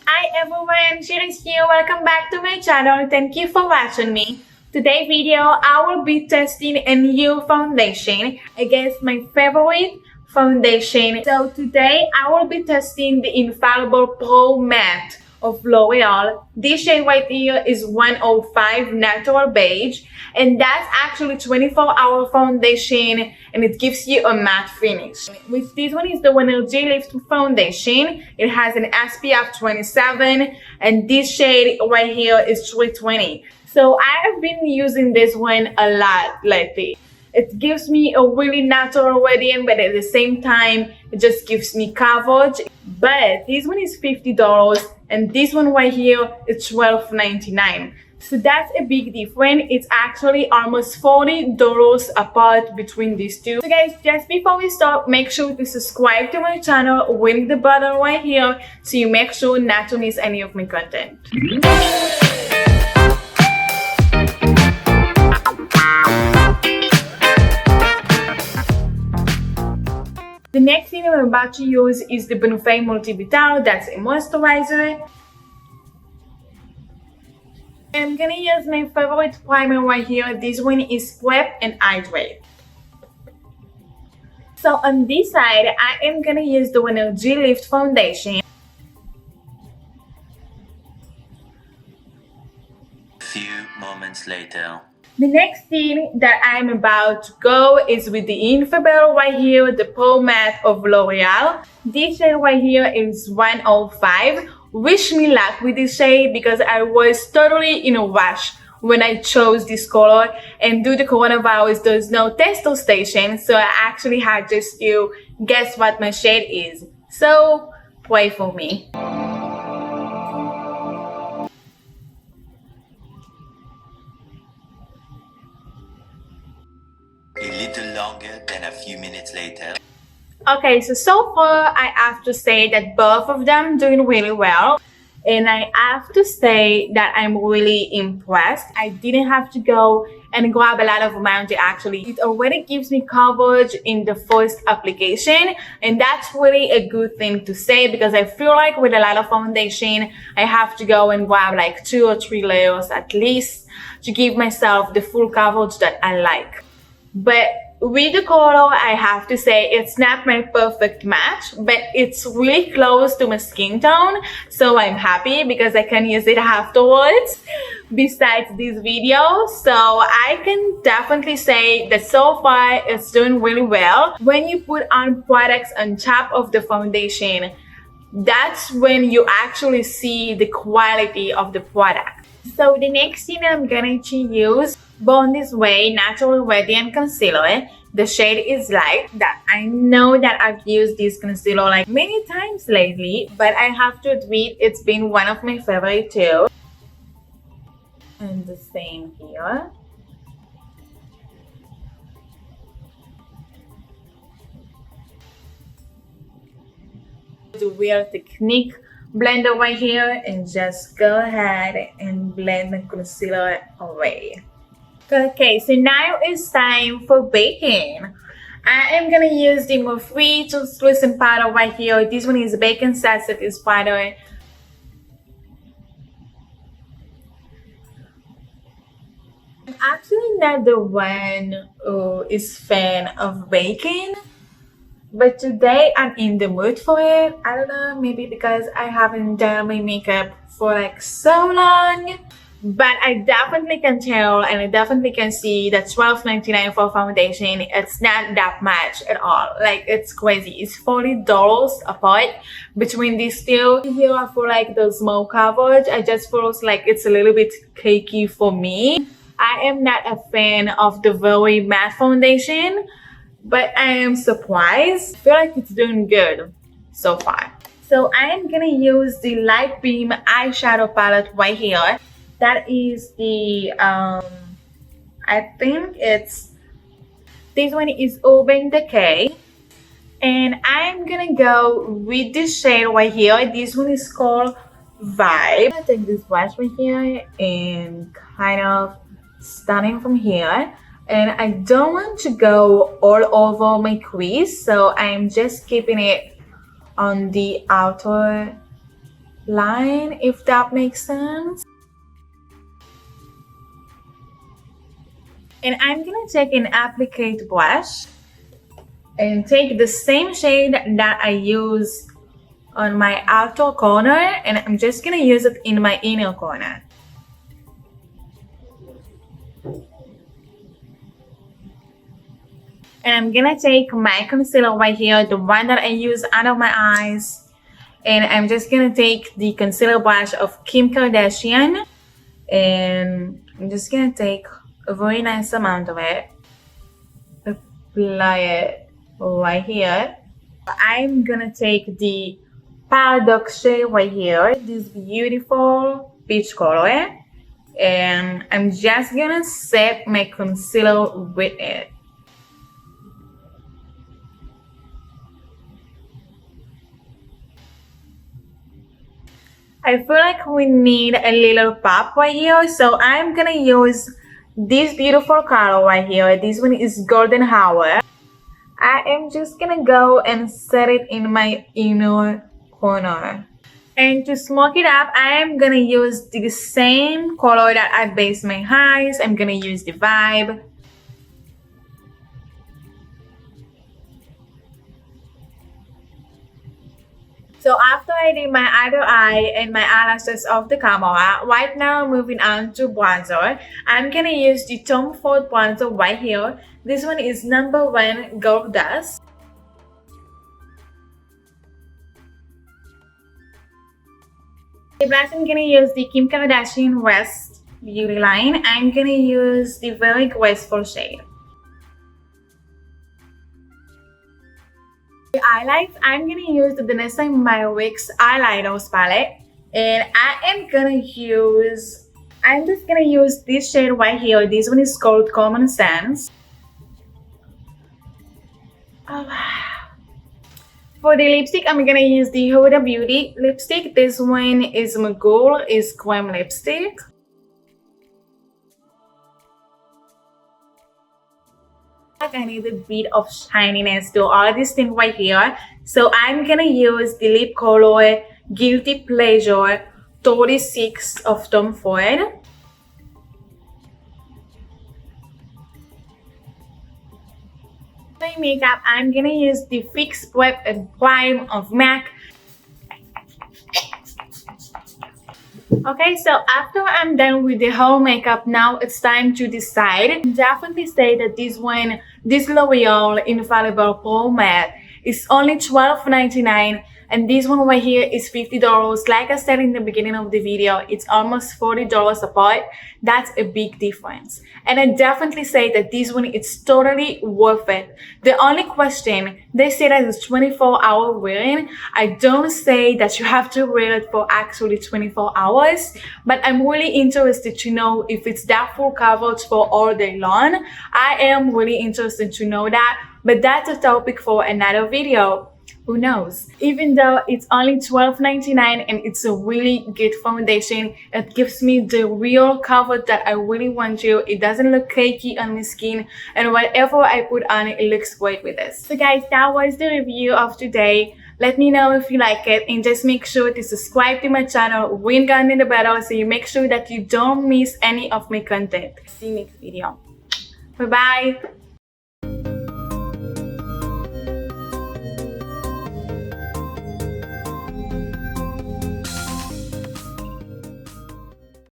Hi everyone, Shiris here. Welcome back to my channel. Thank you for watching me. Today's video, I will be testing a new foundation against my favorite foundation. So today, I will be testing the Infallible Pro Matte of L'Oreal. This shade right here is 105 Natural Beige, and that's actually 24-hour foundation, and it gives you a matte finish. With this one is the renergie Lift Foundation. It has an SPF 27, and this shade right here is 320. So I have been using this one a lot lately. It gives me a really natural radiance, but at the same time, it just gives me coverage. But this one is $50, and this one right here is $12.99. So that's a big difference. It's actually almost $40 apart between these two. So guys, just before we start, make sure to subscribe to my channel, ring the button right here, so you make sure not to miss any of my content. The next thing I'm about to use is the Benefit Multivital. That's a moisturizer. I'm gonna use my favorite primer right here. This one is Prep and Hydrate. So on this side, I am gonna use the renergie Lift Foundation. A few moments later. The next thing that I'm about to go is with the Infallible right here, the Pro Matte of L'Oreal. This shade right here is 105. Wish me luck with this shade because I was totally in a rush when I chose this color, and due to coronavirus there's no tester station, so I actually had just to guess what my shade is. So pray for me. A little longer than a few minutes later. Okay, so far I have to say that both of them doing really well, and I have to say that I'm really impressed. I didn't have to go and grab a lot of amount. Actually, it already gives me coverage in the first application, and that's really a good thing to say because I feel like with a lot of foundation I have to go and grab like 2 or 3 layers at least to give myself the full coverage that I like. But with the color, I have to say it's not my perfect match, but it's really close to my skin tone, so I'm happy because I can use it afterwards besides this video. So I can definitely say that so far it's doing really well. When you put on products on top of the foundation, that's when you actually see the quality of the product. So the next thing I'm going to use, Born This Way Natural Radiant Concealer. The shade is Light. That I know that I've used this concealer like many times lately, but I have to admit it's been one of my favorite too. And the same here. The Real Technique blender right here, and just go ahead and blend the concealer away. Okay, so now it's time for baking. I am gonna use the Morphe translucent powder right here. This one is Bacon Sensitive powder. I'm actually not the one who is fan of baking, but today I'm in the mood for it. I don't know, maybe because I haven't done my makeup for like so long. But I definitely can tell, and I definitely can see that $12.99 for foundation, it's not that much at all. Like, it's crazy. It's $40 apart between these two. Here I feel like there's more coverage. I just feel like it's a little bit cakey for me. I am not a fan of the very matte foundation, but I am surprised. I feel like it's doing good so far. So I am gonna use the Light Beam eyeshadow palette right here. That is the I think it's this one is Urban Decay, and I'm gonna go with this shade right here. This one is called Vibe. I'm gonna take this brush right here and kind of starting from here, and I don't want to go all over my crease, so I'm just keeping it on the outer line, if that makes sense. And I'm gonna take an applique brush and take the same shade that I use on my outer corner, and I'm just gonna use it in my inner corner. And I'm gonna take my concealer right here, the one that I use under my eyes, and I'm just gonna take the concealer brush of Kim Kardashian, and I'm just gonna take a very nice amount of it, apply it right here. I'm gonna take the Paradox shade right here, this beautiful peach color, and I'm just gonna set my concealer with it. I feel like we need a little pop right here, so I'm gonna use this beautiful color right here. This one is Golden Hour. I am just gonna go and set it in my inner corner. And to smoke it up, I am gonna use the same color that I based my eyes. I'm gonna use the Vibe. So after I did my other eye and my eyelashes off the camera, right now moving on to bronzer. I'm gonna use the Tom Ford bronzer right here. This one is number 1 Gold Dust. The blush, I'm gonna use the Kim Kardashian West Beauty line. I'm gonna use the very graceful shade. The highlights, I'm gonna use the Vanessa Myricks eyeliners palette, and I'm just gonna use this shade right here. This one is called Common Sense. For the lipstick, I'm gonna use the Huda Beauty lipstick. This one is Magul, is cream lipstick. I need a bit of shininess to all of this thing right here, so I'm gonna use the lip color Guilty Pleasure 36 of Tom Ford. My makeup, I'm gonna use the Fix Prep and Prime of MAC. Okay, so after I'm done with the whole makeup, now it's time to decide. Definitely say that this L'Oreal Infallible Pro Matte is only $12.99, and this one right here is $50. Like I said in the beginning of the video, it's almost $40 apart. That's a big difference. And I definitely say that this one is totally worth it. The only question, they say that it's 24-hour wearing. I don't say that you have to wear it for actually 24 hours, but I'm really interested to know if it's that full coverage for all day long. I am really interested to know that, but that's a topic for another video. Who knows? Even though it's only $12.99 and it's a really good foundation, it gives me the real coverage that I really want to. It doesn't look cakey on my skin, and whatever I put on, it looks great with this. So guys, that was the review of today. Let me know if you like it, and just make sure to subscribe to my channel, ring on the bell so you make sure that you don't miss any of my content. See you next video. Bye bye.